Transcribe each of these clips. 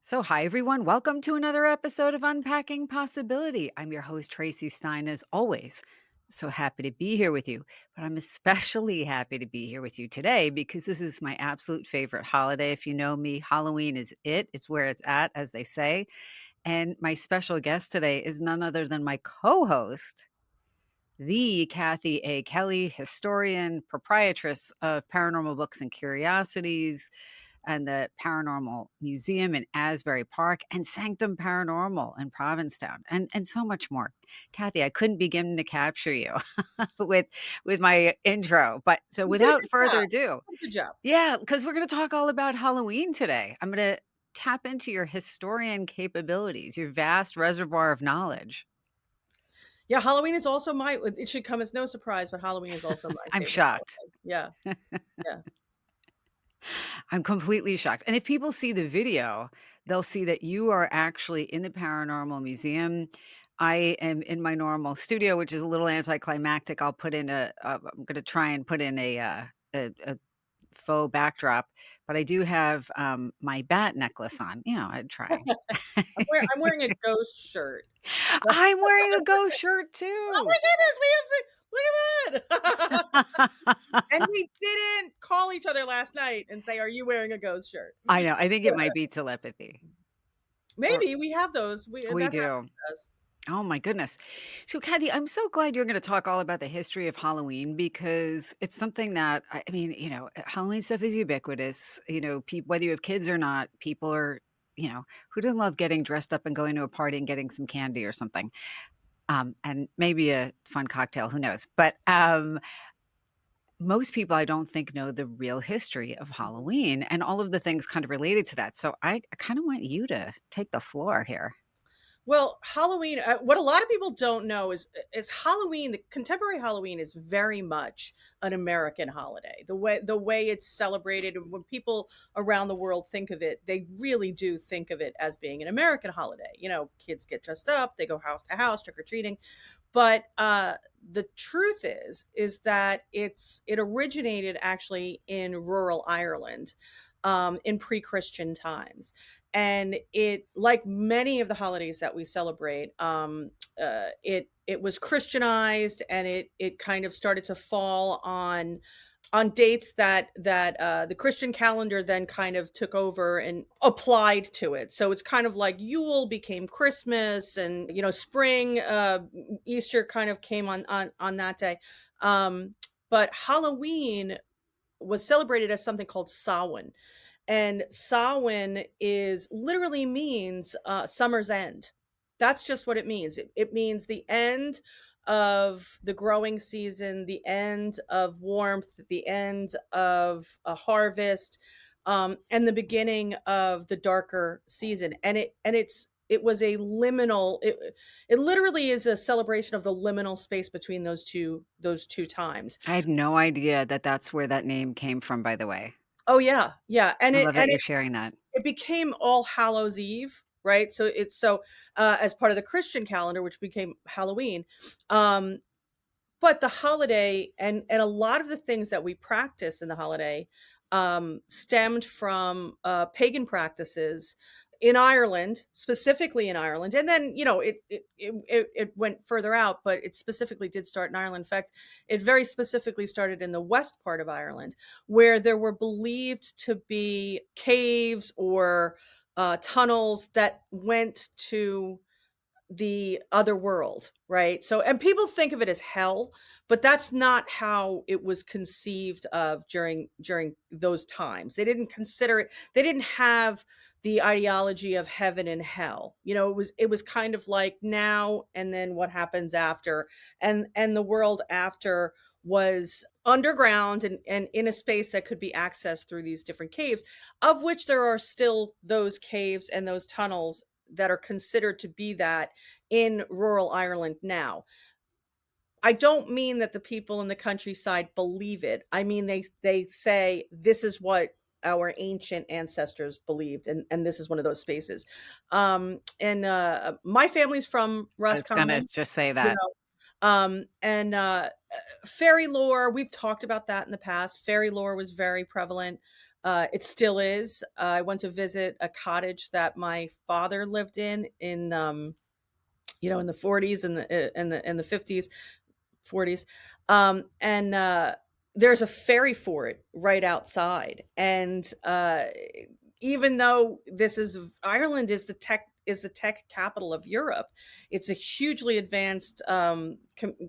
So, hi everyone. Welcome to another episode of Unpacking Possibility. I'm your host, Traci Stein, as always. So happy to be here with you. But I'm especially happy to be here with you today because this is my absolute favorite holiday. If you know me, Halloween is it, it's where it's at, as they say. And my special guest today is none other than my co host, the Kathy A. Kelly, historian, proprietress of Paranormal Books and Curiosities and the Paranormal Museum in Asbury Park and Sanctum Paranormal in Provincetown and so much more. Kathy, I couldn't begin to capture you with my intro. But so You did a without good further job. ado, You did a good job. yeah, because we're going to talk all about Halloween today. I'm going to tap into your historian capabilities, your vast reservoir of knowledge. Yeah, Halloween is also my it should come as no surprise, but Halloween is also my I'm favorite shocked. holiday. Yeah, yeah. I'm completely shocked. And if people see the video, they'll see that you are actually in the Paranormal Museum. I am in my normal studio, which is a little anticlimactic. I'll put in I'm going to try and put in a faux backdrop, but I do have my bat necklace on. I'd try. I'm wearing a ghost shirt. I'm wearing a ghost shirt Oh too. my goodness, we have the look at that. And we didn't call each other last night and say, "Are you wearing a ghost shirt?" I know. I think it might be telepathy. Or Maybe we have those. we That do. happens to us. Oh my goodness. So, Kathy, I'm so glad you're going to talk all about the history of Halloween because it's something that I mean, Halloween stuff is ubiquitous. Whether you have kids or not, people are, who doesn't love getting dressed up and going to a party and getting some candy or something, and maybe a fun cocktail. Who knows? But most people, I don't think, know the real history of Mhm. Halloween and all of the things kind of related to that. So, I kind of want you to take the floor here. Well, Halloween, what a lot of people don't know is Halloween, the contemporary Halloween is very much an American holiday. The way it's celebrated and when people around the world think of it, they really do think of it as being an American holiday. Kids get dressed up, they go house to house trick or treating. But the truth is that it originated actually in rural Ireland in pre-Christian times, and it, like many of the holidays that we celebrate, it was Christianized, and it kind of started to fall on dates that the Christian calendar then kind of took over and applied to it. So it's kind of like Yule became Christmas, and spring, Easter kind of came on that day. But Halloween was celebrated as something called Samhain, and Samhain is literally means summer's end. That's just what it means. It means the end of the growing season, the end of warmth, the end of a harvest, and the beginning of the darker season. And it was a liminal. It literally is a celebration of the liminal space between those two times. I had no idea that that's where that name came from, by the way. Oh yeah, yeah, and I it love that and you're it sharing that. it became All Hallows Eve, right? So as part of the Christian calendar, which became Halloween. Um, but the holiday and a lot of the things that we practice in the holiday stemmed from pagan practices in Ireland, specifically in Ireland, and then it went further out, but it specifically did start in Ireland. In fact, it very specifically started in the west part of Ireland, where there were believed to be caves or tunnels that went to the other world, right? So, and people think of it as hell, but that's not how it was conceived of during those times. They didn't consider it. They didn't have the ideology of heaven and hell. It was kind of like now and then what happens after, and the world after was underground and in a space that could be accessed through these different caves, of which there are still those caves and those tunnels that are considered to be that in rural Ireland now. I don't mean that the people in the countryside believe it. I mean they say this is what our ancient ancestors believed, and this is one of those spaces. And My family's from I was gonna Roscommon, just say you that. and fairy lore, we've talked about that in the past. Fairy lore was very prevalent It still is. I went to visit a cottage that my father lived in the 40s and the 50s, 40s. And There's a ferry for it right outside. And even though this is Ireland is the tech capital of Europe, it's a hugely advanced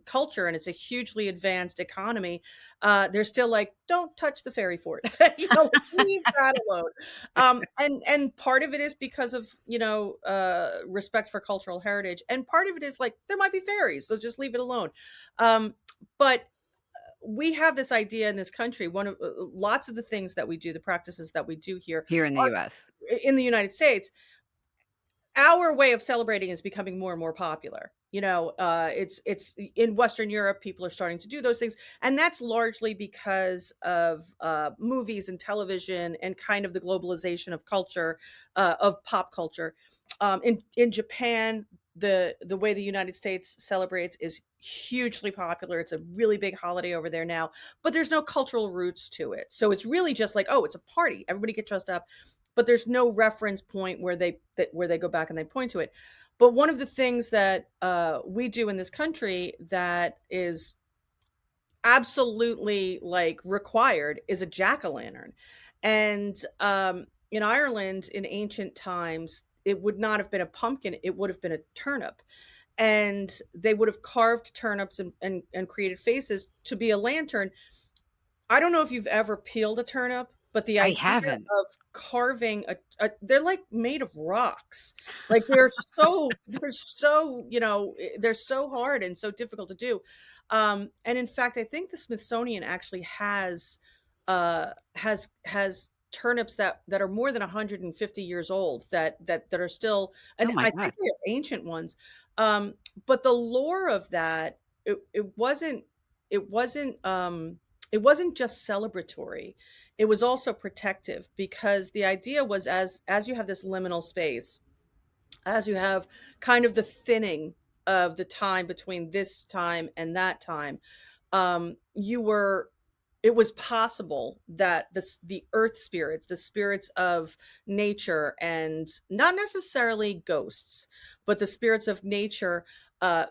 culture and it's a hugely advanced economy. They're still like, don't touch the ferry fort, leave that alone. And part of it is because of respect for cultural heritage, and part of it is like there might be ferries, so just leave it alone. But we have this idea in this country. One of lots of the things that we do, the practices that we do here Here in the are US. in the United States. Our way of celebrating is becoming more and more popular. It's in Western Europe, people are starting to do those things, and that's largely because of movies and television and kind of the globalization of culture, of pop culture. In Japan, the way the United States celebrates is hugely popular. It's a really big holiday over there now, but there's no cultural roots to it. So it's really just like, oh, it's a party. Everybody get dressed up, but there's no reference point where they go back and they point to it. But one of the things that we do in this country that is absolutely like required is a jack-o'-lantern. And in Ireland in ancient times, it would not have been a pumpkin, it would have been a turnip. And they would have carved turnips and created faces to be a lantern. I don't know if you've ever peeled a turnip, but the I idea haven't. of carving a they're like made of rocks. Like they're so hard and so difficult to do. And in fact, I think the Smithsonian actually has turnips that are more than 150 years old that are still, Oh and my I think god. they are ancient ones. Um, but the lore of that, it wasn't it wasn't just celebratory, it was also protective, because the idea was, as you have this liminal space, as you have kind of the thinning of the time between this time and that time, you were it was possible that the earth spirits, the spirits of nature, and not necessarily ghosts, but the spirits of nature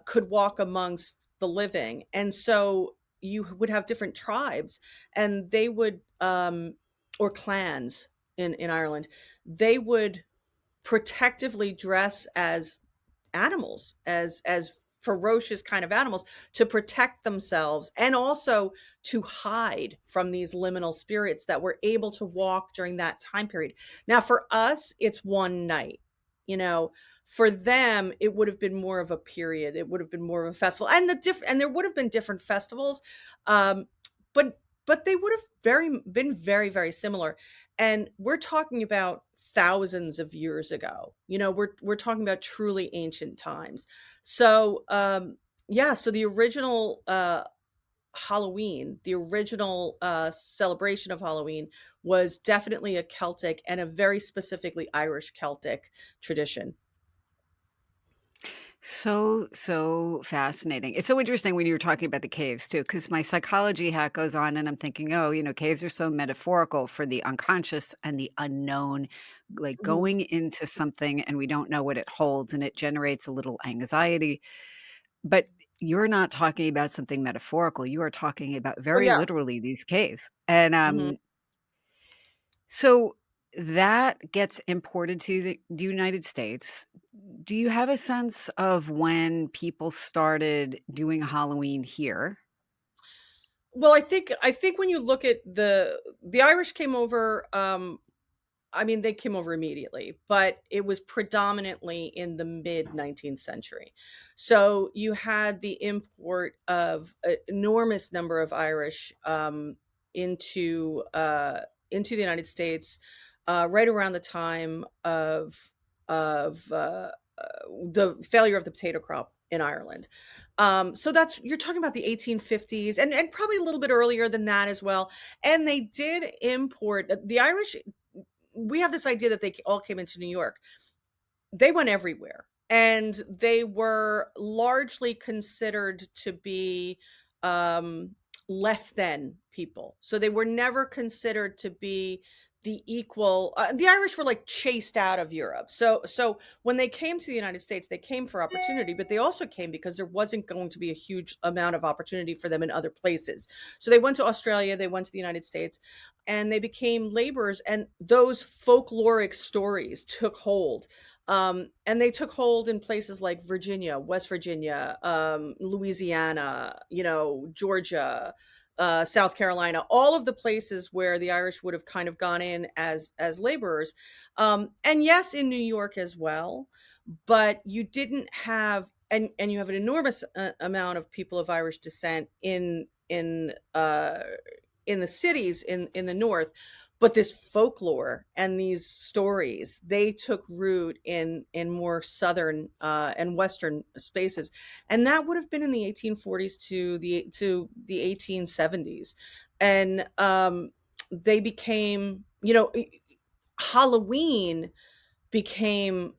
could walk amongst the living. And so you would have different tribes, and they would, or clans in Ireland, they would protectively dress as animals, as ferocious kind of animals, to protect themselves and also to hide from these liminal spirits that were able to walk during that time period. Now for us, it's one night. You know, for them it would have been more of a period. It would have been more of a festival. And there would have been different festivals. Um but they would have been very very similar. And we're talking about thousands of years ago. We're talking about truly ancient times. So, yeah, so the original Halloween, the original celebration of Halloween was definitely a Celtic and a very specifically Irish Celtic tradition. So fascinating. It's so interesting when you were talking about the caves too, because my psychology hat goes on and I'm thinking, oh, caves are so metaphorical for the unconscious and the unknown, like Mhm. going into something and we don't know what it holds and it generates a little anxiety. But you're not talking about something metaphorical. You are talking about Oh very yeah. literally these caves. And Mhm. so that gets imported to the United States. Do you have a sense of when people started doing Halloween here? Well, I think when you look at the Irish came over, I mean, they came over immediately, but it was predominantly in the mid 19th century. So you had the import of an enormous number of Irish into the United States right around the time of the failure of the potato crop in Ireland. So that's you're talking about the 1850s and probably a little bit earlier than that as well. And they did import the Irish. We have this idea that they all came into New York. They went everywhere, and they were largely considered to be less than people. So they were never considered to be the equal the Irish were like chased out of Europe. So when they came to the United States, they came for opportunity, but they also came because there wasn't going to be a huge amount of opportunity for them in other places. So they went to Australia, they went to the United States, and they became laborers, and those folkloric stories took hold. And they took hold in places like Virginia, West Virginia, Louisiana, Georgia, South Carolina, all of the places where the Irish would have kind of gone in as laborers, and yes, in New York as well. But you didn't have, and you have an enormous amount of people of Irish descent in the cities in the north, but this folklore and these stories, they took root in more southern and western spaces, and that would have been in the 1840s to the 1870s. And they became, Halloween became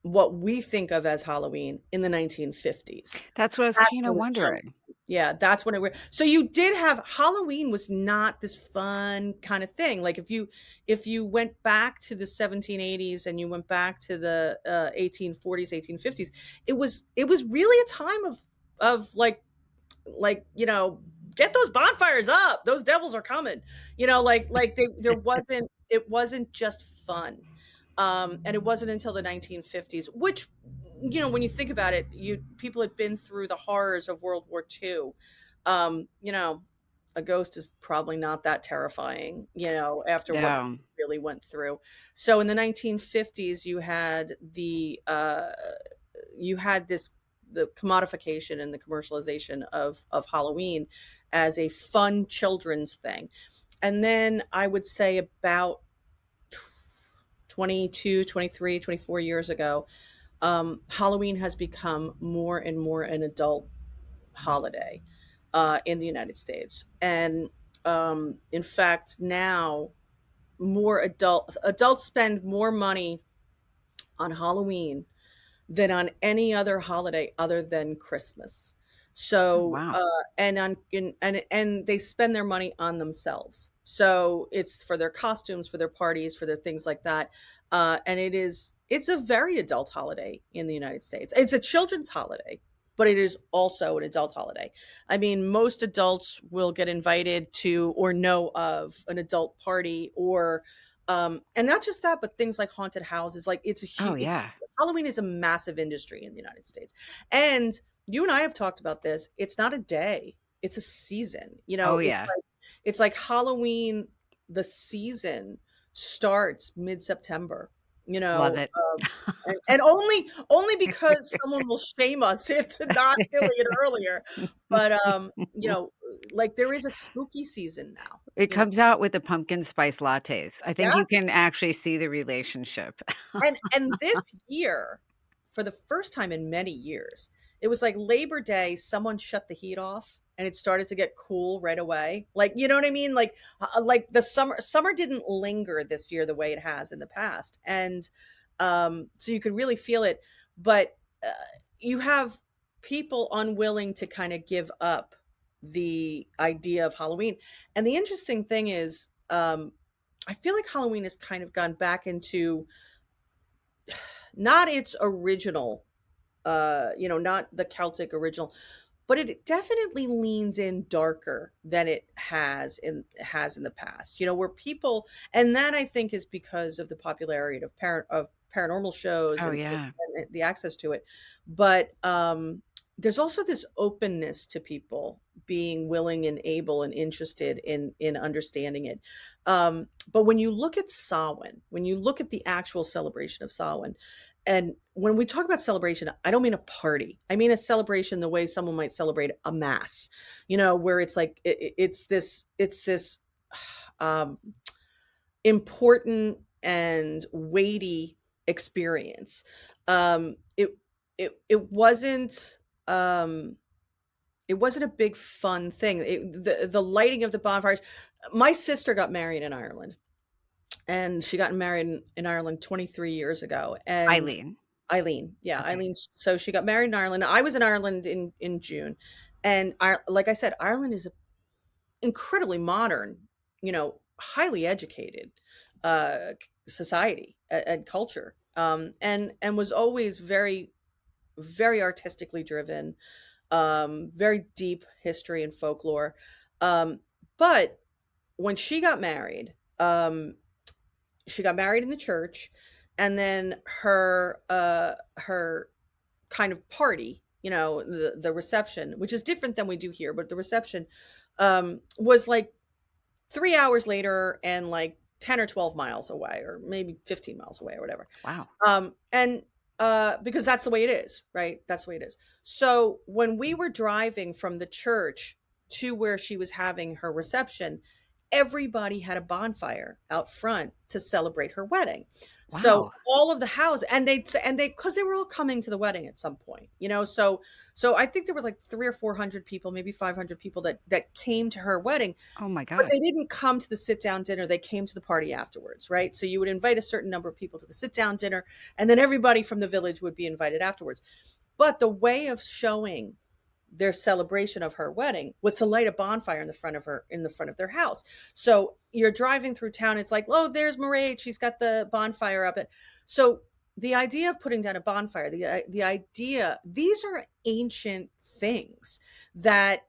what we think of as Halloween in the 1950s. That's what I was That's kinda when this jumped. wondering. Yeah, that's when it were. So you did have Halloween was not this fun kind of thing. Like if you went back to the 1780s and you went back to the 1840s, 1850s, it was really a time of get those bonfires up. Those devils are coming. There wasn't it wasn't just fun. And it wasn't until the 1950s, which, when you think about it, you people had been through the horrors of World War II. Um, you know, a ghost is probably not that terrifying, after what Yeah. people really went through. So in the 1950s, you had this the commodification and the commercialization of Halloween as a fun children's thing. And then I would say about 22, 23, 24 years ago, Halloween has become more and more an adult holiday in the United States. And in fact, now more adults spend more money on Halloween than on any other holiday other than Christmas. Oh, So, wow. and they spend their money on themselves. So it's for their costumes, for their parties, for their things like that. And it's a very adult holiday in the United States. It's a children's holiday, but it is also an adult holiday. I mean, most adults will get invited to or know of an adult party, or and not just that, but things like haunted houses. Like Oh, it's yeah. Halloween is a massive industry in the United States. And you and I have talked about this. It's not a day, it's a season. Oh, yeah. It's like Halloween, the season starts mid-September, you Love know, it. and only because someone will shame us into not doing it earlier. But like there is a spooky season now, It you know. comes out with the pumpkin spice lattes. I think you Yes. can actually see the relationship. And this year, for the first time in many years, it was like Labor Day, someone shut the heat off and it started to get cool right away. Like, you know what I mean? Like the summer didn't linger this year the way it has in the past. And so you could really feel it, but uh, you have people unwilling to kind of give up the idea of Halloween. And the interesting thing is, I feel like Halloween has kind of gone back into not its original, not the Celtic original, but it definitely leans in darker than it has in the past. Where people, and that I think is because of the popularity of paranormal shows Oh, and yeah. the access to it. But there's also this openness to people being willing and able and interested in understanding it. But when you look at Samhain, when you look at the actual celebration of Samhain, and when we talk about celebration, I don't mean a party. I mean a celebration the way someone might celebrate a mass, where it's like it's this um, important and weighty experience. It wasn't. It wasn't a big fun thing. The lighting of the bonfires. My sister got married in Ireland, and she got married in Ireland 23 years ago. And Eileen. Eileen, yeah, Okay. Eileen. So she got married in Ireland. I was in Ireland in June, and like I said, Ireland is incredibly modern, highly educated. society and culture, and was always very, very artistically driven, very deep history and folklore. Um, but when she got married in the church, and then her kind of party, the reception, which is different than we do here, but the reception was like 3 hours later and like 10 or 12 miles away, or maybe 15 miles away or whatever. Wow. And because that's the way it is, right? That's the way it is. So when we were driving from the church to where she was having her reception, everybody had a bonfire out front to celebrate her wedding. So Wow. all of the house, because they were all coming to the wedding at some point, so I think there were like 300 or 400 people, maybe 500 people that came to her wedding, Oh my but god. they didn't come to the sit down dinner, they came to the party afterwards, right? So you would invite a certain number of people to the sit down dinner, and then everybody from the village would be invited afterwards. But the way of showing their celebration of her wedding was to light a bonfire in the front of their house. So you're driving through town, it's like, "Oh, there's Mairead, she's got the bonfire up." So the idea of putting down a bonfire, the idea, these are ancient things that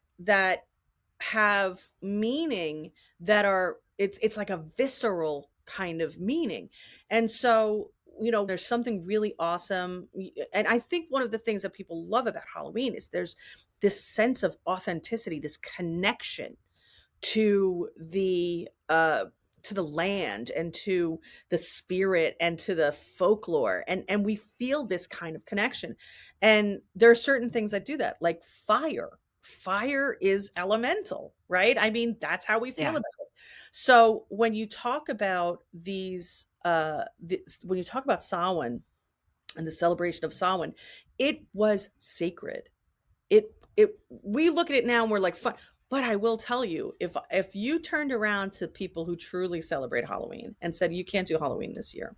have meaning, that are, it's like a visceral kind of meaning. And so, there's something really awesome. And I think one of the things that people love about Halloween is there's this sense of authenticity, this connection to the land, and to the spirit, and to the folklore, and we feel this kind of connection. And there are certain things that do that, like fire is elemental, right? I mean, that's how we feel Yeah. about it. So when you talk about when you talk about Samhain and the celebration of Samhain, it was sacred. It We look at it now and we're like, fun. But I will tell you, if you turned around to people who truly celebrate Halloween and said, "You can't do Halloween this year,"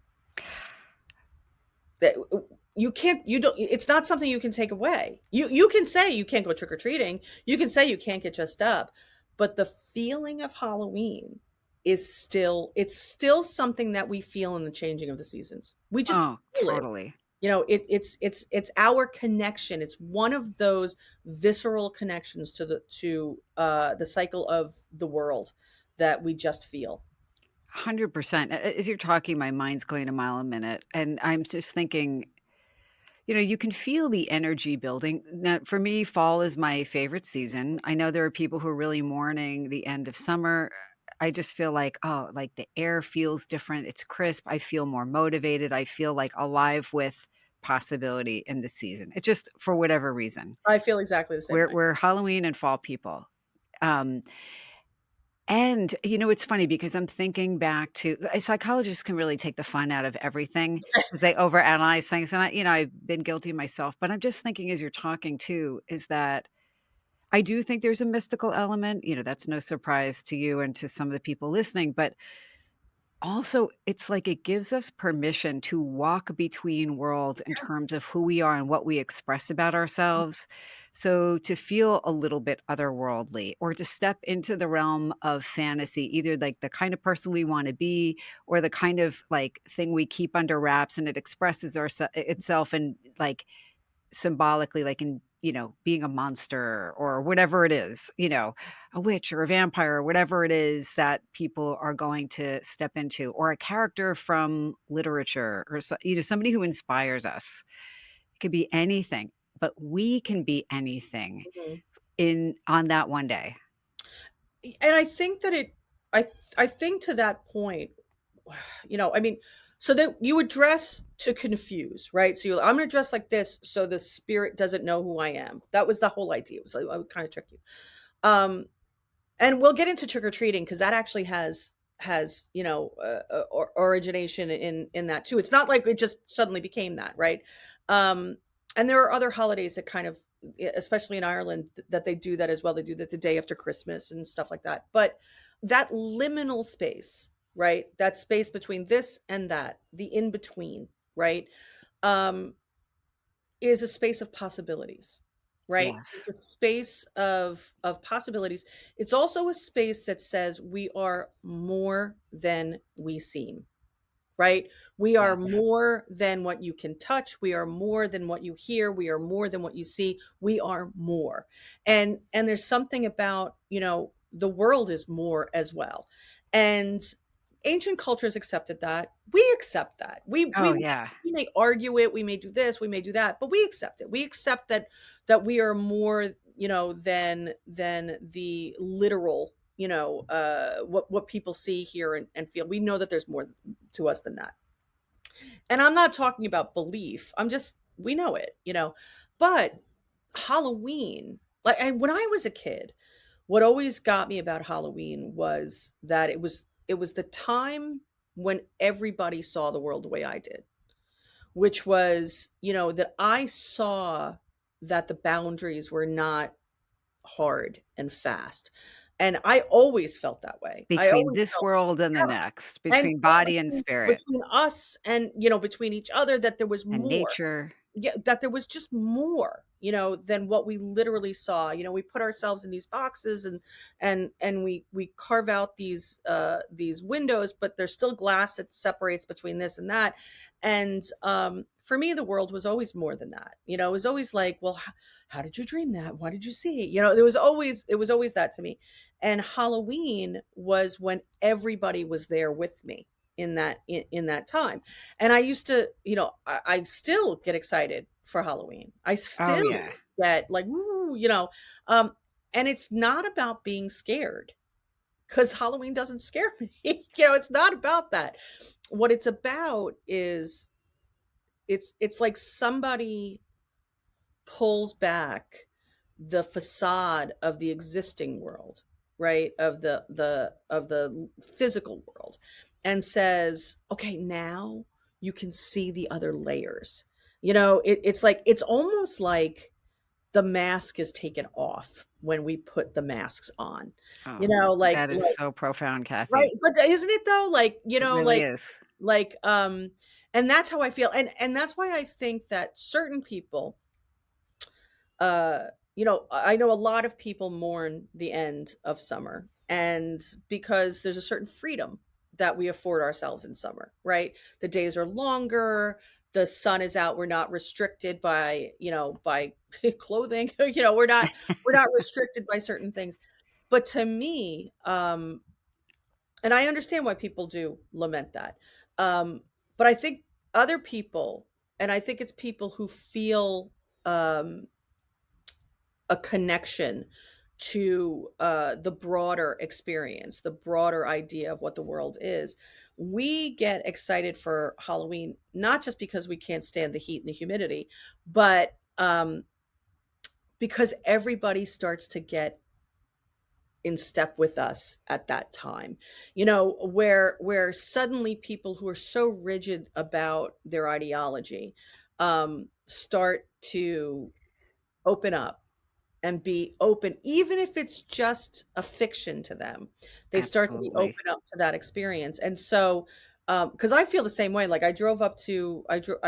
that you can't, you don't, it's not something you can take away. You can say you can't go trick or treating, you can say you can't get dressed up, but the feeling of Halloween is still, it's still something that we feel in the changing of the seasons. We just Oh, feel it. totally. It's our connection. It's one of those visceral connections to the cycle of the world that we just feel. 100%. As you're talking, my mind's going a mile a minute, and I'm just thinking, you can feel the energy building. Now, for me, fall is my favorite season. I know there are people who are really mourning the end of summer. I just feel like, oh, like the air feels different. It's crisp. I feel more motivated. I feel like alive with possibility in the season. It just, for whatever reason, I feel exactly the same we're way. we're Halloween and fall people. Um, and, it's funny because I'm thinking back to psychologists can really take the fun out of everything because they overanalyze things, and I've been guilty myself, but I'm just thinking as you're talking too, is that I do think there's a mystical element, that's no surprise to you and to some of the people listening, but also, it's like it gives us permission to walk between worlds in terms of who we are and what we express about ourselves. So, to feel a little bit otherworldly or to step into the realm of fantasy, either like the kind of person we want to be or the kind of like thing we keep under wraps and it expresses itself and like symbolically, like in, being a monster or whatever it is, a witch or a vampire or whatever it is that people are going to step into, or a character from literature or somebody who inspires us. It could be anything, but we can be anything Mhm. in on that one day. And I think that I I think to that point, I mean, so that you would dress to confuse, right? So I'm going to dress like this so the spirit doesn't know who I am. That was the whole idea. It was like, I would kind of trick you. Um, and we'll get into trick or treating because that actually has origination in that too. It's not like it just suddenly became that, right? Um, and there are other holidays that kind of, especially in Ireland, that they do that as well. They do that the day after Christmas and stuff like that. But that liminal space, right? That space between this and that, the in between, right? Um, is a space of possibilities, right? It's Yes. a space of possibilities. It's also a space that says we are more than we seem. Right? We are Yes. more than what you can touch. We are more than what you hear. We are more than what you see. We are more. And there's something about, the world is more as well. And ancient cultures accepted that. We accept that. Oh, yeah. We may argue it, we may do this, we may do that, but we accept it. We accept that we are more, than the literal, what people see, hear, and feel. We know that there's more to us than that. And I'm not talking about belief. We know it, But Halloween, when I was a kid, what always got me about Halloween was that it was the time when everybody saw the world the way I did, which was, that I saw that the boundaries were not hard and fast. And I always felt that way. I Between always this felt, world and the yeah, next, and between body and spirit between us and, between each other, that there was and more. nature. Yeah, that there was just more, than what we literally saw. We put ourselves in these boxes, and we carve out these windows, but there's still glass that separates between this and that. And for me, the world was always more than that. It was always like, well, how did you dream that? What did you see? It was always that to me. And Halloween was when everybody was there with me in that time. And I used to, I still get excited for Halloween. I Oh, still yeah. get like, woo, um, and it's not about being scared, because Halloween doesn't scare me. It's not about that. What it's about is, it's like somebody pulls back the facade of the existing world, right? Of the physical world, and says, okay, now you can see the other layers. It's almost like the mask is taken off when we put the masks on. Oh, that is Like so profound, right, Kathy. but isn't it though? It really is. Like and that's how I feel. And that's why I think that certain people, I know a lot of people mourn the end of summer, and because there's a certain freedom that we afford ourselves in summer, right? The days are longer, the sun is out, we're not restricted by clothing, we're not restricted by certain things. But to me, and I understand why people do lament that. But I think other people, and I think it's people who feel um a connection to the broader experience, the broader idea of what the world is. We get excited for Halloween, not just because we can't stand the heat and the humidity, but because everybody starts to get in step with us at that time, where suddenly people who are so rigid about their ideology start to open up and be open, even if it's just a fiction to them. They start to be Absolutely. open up to that experience. And so, because I feel the same way. Like I drove up to, I drove,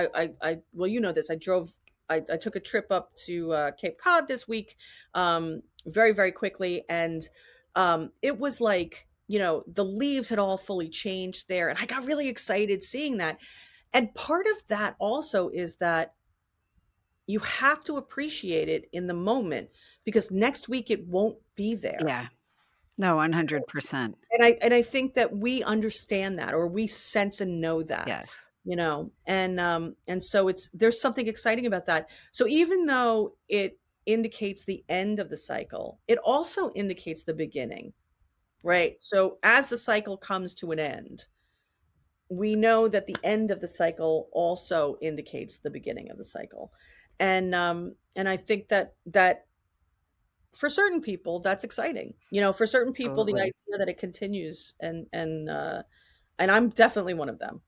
well, you know this. I took a trip up to Cape Cod this week, very, very quickly, and it was like, the leaves had all fully changed there, and I got really excited seeing that. And part of that also is that you have to appreciate it in the moment, because next week it won't be there. Yeah. No, 100%. And I think that we understand that, or we sense and know that, Yes. and so there's something exciting about that. So even though it indicates the end of the cycle, it also indicates the beginning, right? So as the cycle comes to an end, we know that the end of the cycle also indicates the beginning of the cycle. And I think that for certain people, that's exciting. For certain people, the Absolutely. idea that it continues, and I'm definitely one of them.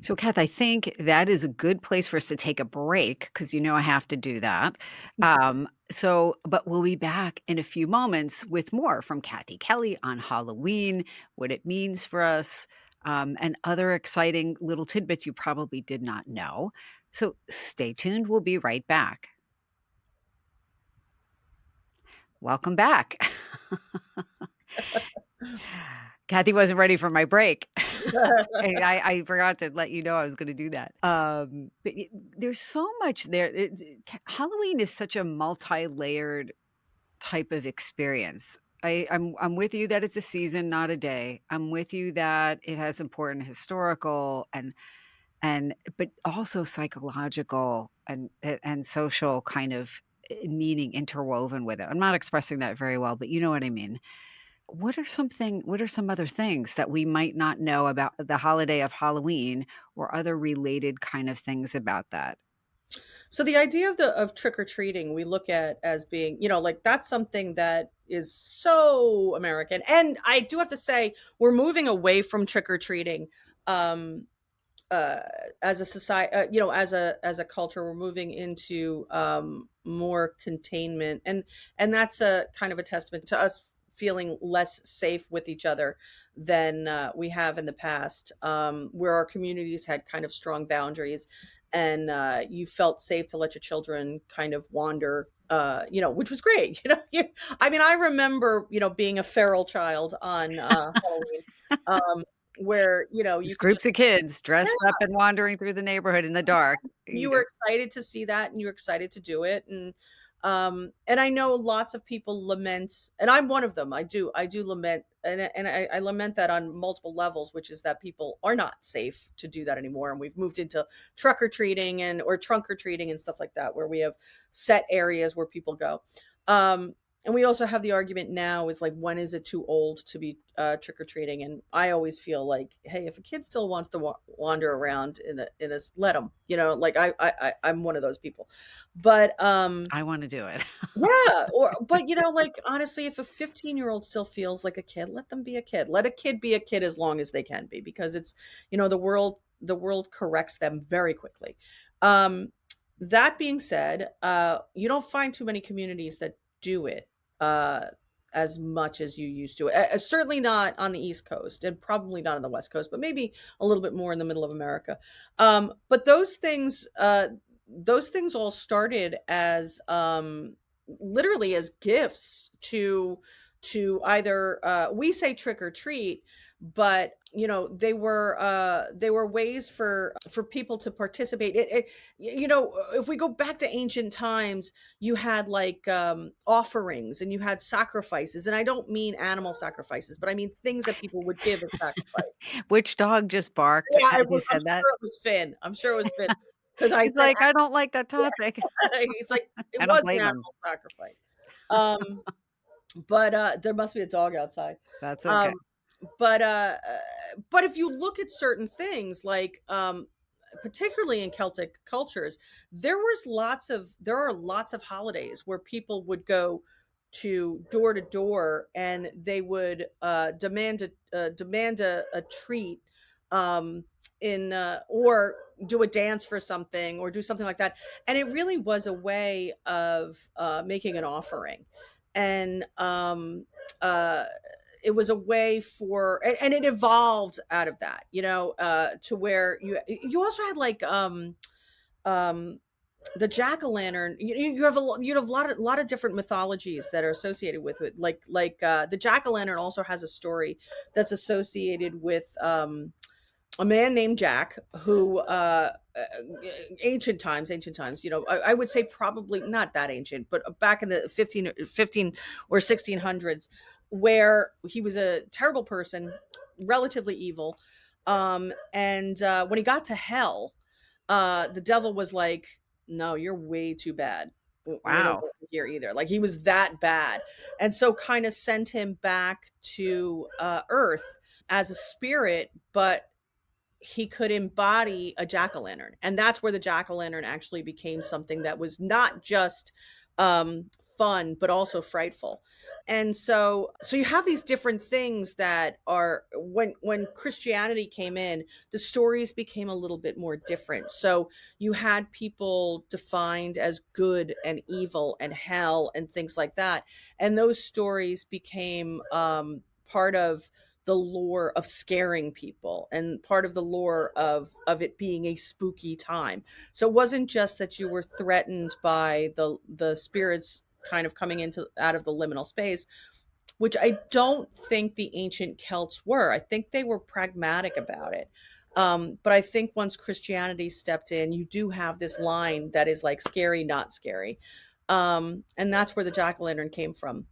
So, Kath, I think that is a good place for us to take a break because I have to do that. But we'll be back in a few moments with more from Kathy Kelly on Halloween, what it means for us, and other exciting little tidbits you probably did not know. So, stay tuned. We'll be right back. Welcome back. Kathy wasn't ready for my break. I forgot to let you know I was gonna do that. But there's so much there. Halloween is such a multi-layered type of experience. I'm with you that it's a season, not a day. I'm with you that it has important historical and but also psychological and social kind of meaning interwoven with it. I'm not expressing that very well, but you know what I mean. What are some other things that we might not know about the holiday of Halloween or other related kind of things about that? So the idea of the of trick or treating we look at as being, like that's something that is so American. And I do have to say we're moving away from trick or treating. Um uh as a society, as a culture, we're moving into more containment, and that's a kind of a testament to us feeling less safe with each other than we have in the past, where our communities had kind of strong boundaries, and you felt safe to let your children kind of wander, which was great. I mean, I remember, being a feral child on Halloween, um where you These could just, groups of kids yeah, dressed up and wandering through the neighborhood in the dark, you you were know. excited to see that, and you were excited to do it, and I know lots of people lament, and I'm one of them. I do lament, and I lament that on multiple levels, which is that people are not safe to do that anymore, and we've moved into truck or treating and or trunk or treating and stuff like that, where we have set areas where people go. Um, and we also have the argument now is like, when is it too old to be trick or treating? And I always feel like, hey, if a kid still wants to wander around let them, like I'm one of those people. But I wanna do it. yeah, but like, honestly, if a 15-year-old still feels like a kid, let them be a kid. Let a kid be a kid as long as they can be, because it's, the world corrects them very quickly. Um, that being said, you don't find too many communities that do it uh as much as you used to. Certainly not on the East Coast, and probably not on the West Coast, but maybe a little bit more in the middle of America. But those things all started as literally as gifts to either, we say trick or treat, but they were ways for people to participate. If we go back to ancient times, you had like offerings, and you had sacrifices, and I don't mean animal sacrifices, but I mean things that people would give as sacrifice. Which dog just barked Yeah, as you I'm said that? sure it was Finn. I'm sure it was Finn, because I He's said, like, "I don't like that topic." he's like, it I don't was an blame him. animal sacrifice. Um, but there must be a dog outside. That's okay. Um, but if you look at certain things, like particularly in Celtic cultures, there are lots of holidays where people would go to door, and they would demand a treat, um, in or do a dance for something, or do something like that, and it really was a way of making an offering, and uh it was a way for, and it evolved out of that, to where you also had like um the jack-o'-lantern. You have a lot of different mythologies that are associated with it, like the jack-o'-lantern also has a story that's associated with a man named Jack, who ancient times, I would say probably not that ancient, but back in the 15 or 1600s, where he was a terrible person, relatively evil. And when he got to hell, the devil was like, no, you're way too bad. We don't Wow. want you here either. Like, he was that bad. And so kind of sent him back to Earth as a spirit, but he could embody a jack-o'-lantern, and that's where the jack-o'-lantern actually became something that was not just fun, but also frightful. And so you have these different things that are, when Christianity came in, the stories became a little bit more different. So you had people defined as good and evil and hell and things like that, and those stories became part of the lore of scaring people, and part of the lore of it being a spooky time. So it wasn't just that you were threatened by the spirits kind of coming into out of the liminal space, which I don't think the ancient Celts were. I think they were pragmatic about it. But I think once Christianity stepped in, you do have this line that is like scary, not scary. And that's where the jack-o'-lantern came from.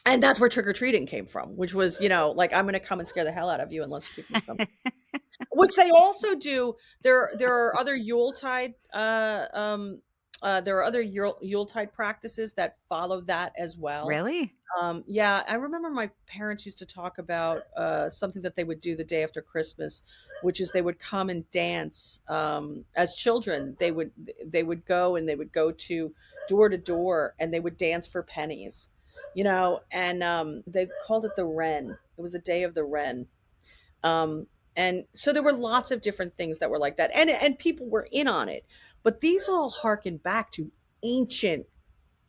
And that's where trick or treating came from, which was, like, I'm going to come and scare the hell out of you unless you give me something. Which they also do. There are other there are other Yuletide practices that follow that as well. Really? Yeah, I remember my parents used to talk about something that they would do the day after Christmas, which is they would come and dance. As children, they would go and they would go to door and they would dance for pennies, and they called it the Wren. It was the day of the Wren. Um, and so there were lots of different things that were like that, and people were in on it. But these all harken back to ancient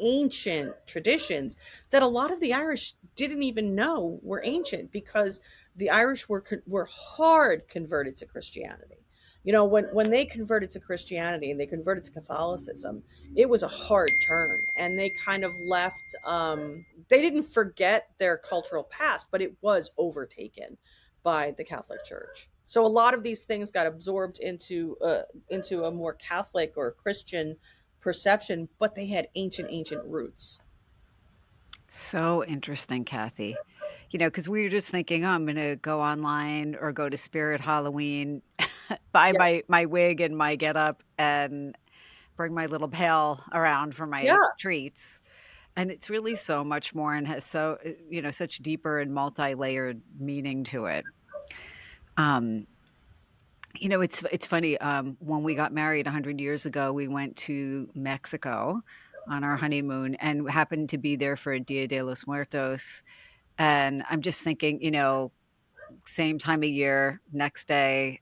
ancient traditions that a lot of the Irish didn't even know were ancient, because the Irish were hard converted to Christianity. When they converted to Christianity and they converted to Catholicism, it was a hard turn, and they kind of left. They didn't forget their cultural past, but it was overtaken by the Catholic Church. So a lot of these things got absorbed into a more Catholic or Christian perception, but they had ancient roots. So interesting, Kathy. Because we were just thinking, "Oh, I'm gonna go online or go to Spirit Halloween, buy Yeah. my wig and my getup, and bring my little pail around for my Yeah. treats." And it's really so much more and has such deeper and multi-layered meaning to it. Um, it's funny, when we got married 100 years ago, we went to Mexico on our honeymoon and happened to be there for Dia de los Muertos, and I'm just thinking, same time of year, next day,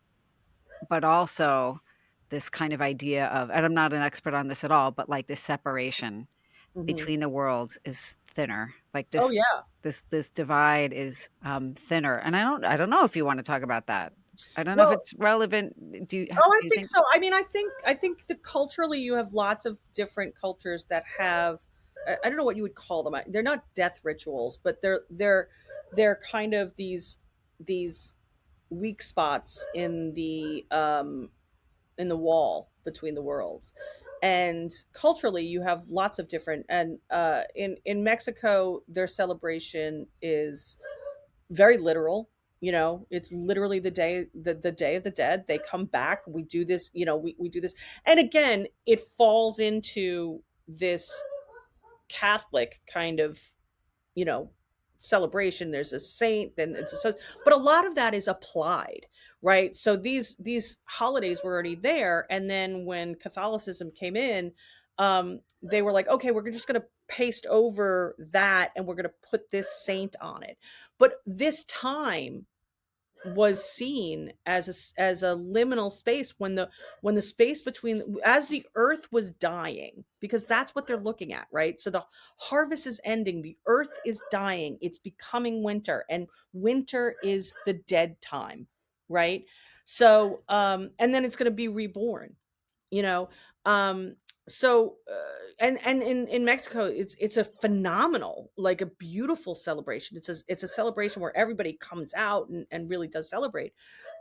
but also this kind of idea of, and I'm not an expert on this at all, but like this separation Hmm. between the worlds is thinner. Like Oh this yeah. this divide is, thinner, and I don't know if you wanna talk about that. I don't know if Well, it's relevant. Do oh, I you think think? so. I mean, I think that culturally you have lots of different cultures that have. I don't know what you would call them. They're not death rituals, but they're kind of these weak spots in the wall between the worlds. And culturally you have lots of different, and in Mexico their celebration is very literal. It's literally the day of the dead. They come back, we do this, we do this. And again, it falls into this Catholic kind of, you know, celebration. There's a saint, then it's a but a lot of that is applied, right? So these holidays were already there, and then when Catholicism came in, they were like, okay, we're just going to paste over that, and we're going to put this saint on it. But this time was seen as as a liminal space, when the space between, as the earth was dying, because that's what they're looking at, right? So the harvest is ending, the earth is dying, it's becoming winter, and winter is the dead time, right? So and then it's going to be reborn, you know um and in Mexico, it's a phenomenal, like a beautiful celebration. It's a celebration where everybody comes out and really does celebrate.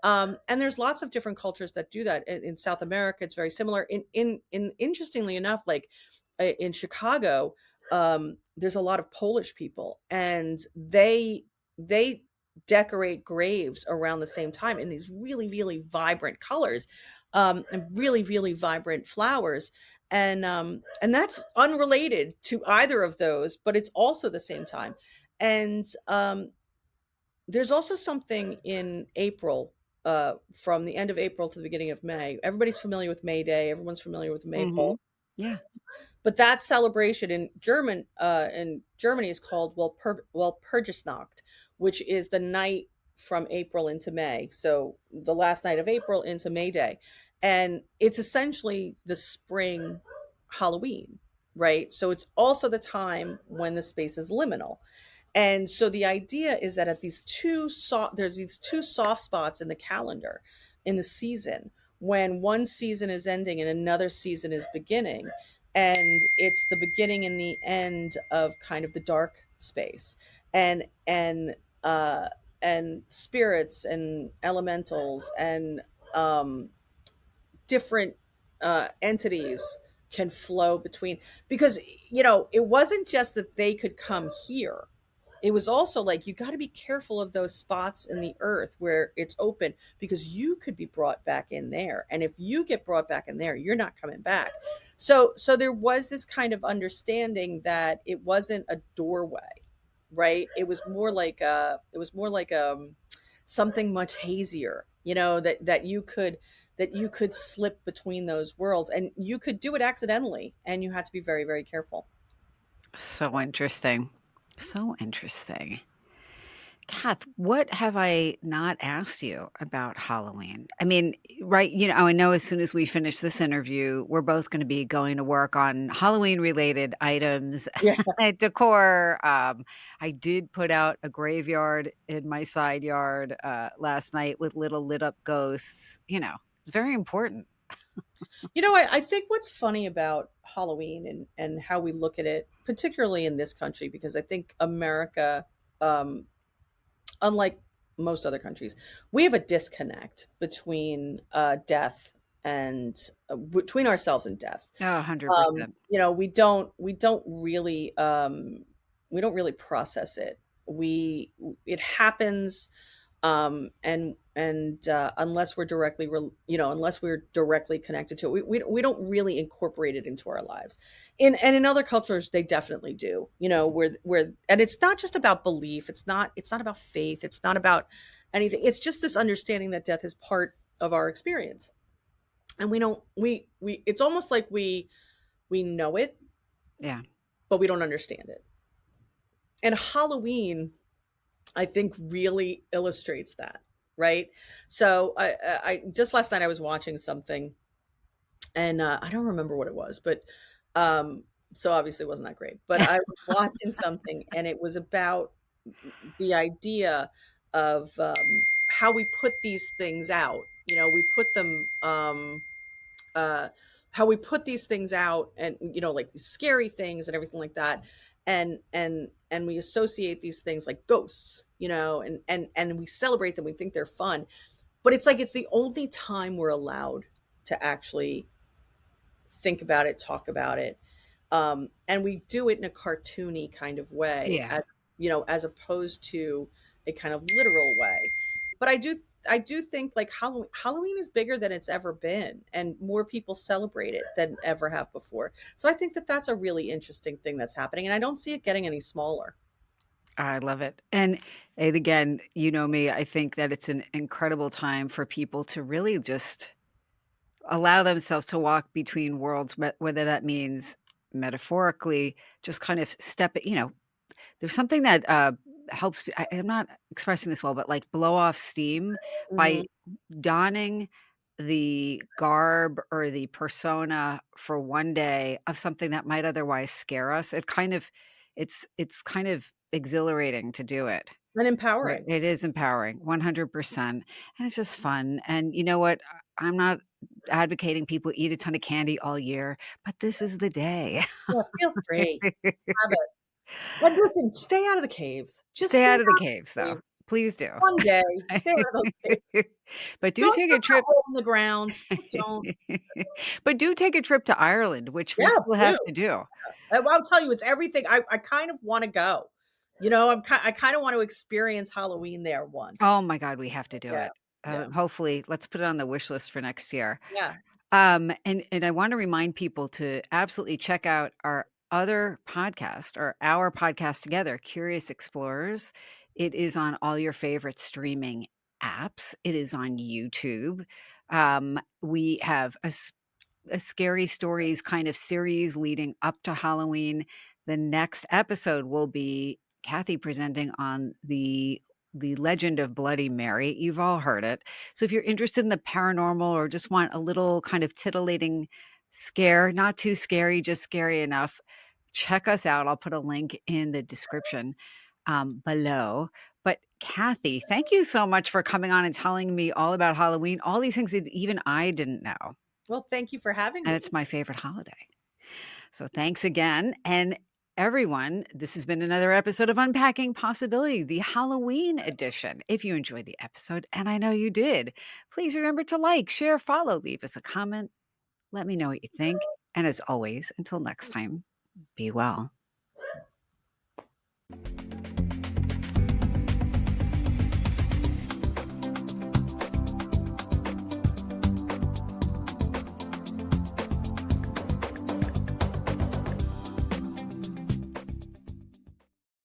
And there's lots of different cultures that do that. In South America it's very similar. In interestingly enough, like in Chicago, there's a lot of Polish people, and they decorate graves around the same time in these really vibrant colors, and really vibrant flowers. And that's unrelated to either of those, but it's also the same time. And there's also something in April, from the end of April to the beginning of May. Everybody's familiar with May Day. Everyone's familiar with the maypole. Mhm. Yeah. But that celebration in Germany is called Walpurgisnacht, which is the night from April into May. So the last night of April into May Day. And it's essentially the spring Halloween, right? So it's also the time when the space is liminal. And so the idea is that there's these two soft spots in the calendar, in the season, when one season is ending and another season is beginning. and it's the beginning and the end of kind of the dark space, and uh and spirits and elementals and um different entities can flow between, because it wasn't just that they could come here. It was also like you got to be careful of those spots in the earth where it's open, because you could be brought back in there, and if you get brought back in there, you're not coming back. So there was this kind of understanding that it wasn't a doorway, right? It was more like something much hazier, that you could slip between those worlds, and you could do it accidentally, and you had to be very, very careful. So interesting. So interesting. Kath, what have I not asked you about Halloween? I mean, right, I know as soon as we finish this interview, we're both gonna be going to work on Halloween-related items, Yeah. and decor. I did put out a graveyard in my side yard, last night with little lit up ghosts, it's very important. I think what's funny about Halloween and how we look at it, particularly in this country, because I think America, um, unlike most other countries, we have a disconnect between death and between ourselves and death. Oh, 100%. We don't really process it. It happens, and unless we're directly connected to it, we don't really incorporate it into our lives. In other cultures, they definitely do. And it's not just about belief. It's not about faith. It's not about anything. It's just this understanding that death is part of our experience, and we don't we it's almost like we know it, Yeah. but we don't understand it. And Halloween, I think, really illustrates that, right? So I just last night I was watching something, and I don't remember what it was, but um, so obviously it wasn't that great. But I was watching something, and it was about the idea of how we put these things out. We put them. Uh, how we put these things out, and like these scary things and everything like that, and we associate these things like ghosts, and we celebrate them, we think they're fun, but it's like it's the only time we're allowed to actually think about it, talk about it, and we do it in a cartoony kind of way, Yeah. as opposed to a kind of literal way. But I do think like Halloween is bigger than it's ever been, and more people celebrate it than ever have before. So I think that that's a really interesting thing that's happening, and I don't see it getting any smaller. I love it. And again, you know me, I think that it's an incredible time for people to really just allow themselves to walk between worlds, whether that means metaphorically, just kind of there's something that helps. I'm not expressing this well, but like blow off steam by Mhm. donning the garb or the persona for one day of something that might otherwise scare us. It's kind of exhilarating to do it. And Right, empowering. it is empowering, 100%, and it's just fun, and you know what? I'm not advocating people eat a ton of candy all year, but this is the day. Yeah, feel free. Have it. And listen, stay out of the caves. Just Stay stay out of the out of caves, the though. caves. Please do. One day, stay out of those caves. But do Don't take a put a trip. hole in the ground. Just don't. But do take a trip to Ireland, which we Yeah, still have do. to do. I'll tell you, it's everything. I kind of wanna go. I kinda want to experience Halloween there once. Oh my god, we have to do Yeah, it. yeah, Hopefully, let's put it on the wish list for next year. yeah. And I wanna remind people to absolutely check out our other podcast or our podcast together, Curious Explorers. It is on all your favorite streaming apps. It is on YouTube. We have a scary stories kind of series leading up to Halloween. The next episode will be Kathy presenting on the legend of Bloody Mary. You've all heard it. So if you're interested in the paranormal or just want a little kind of titillating scare, not too scary, just scary enough, check us out. I'll put a link in the description below. But Kathy, thank you so much for coming on and telling me all about Halloween, all these things that even I didn't know. Well, thank you for having And it's me. my favorite holiday. So thanks again. And everyone, this has been another episode of Unpacking Possibility, the Halloween edition. If you enjoyed the episode, and I know you did, please remember to like, share, follow, leave us a comment. Let me know what you think. And as always, until next time, be well.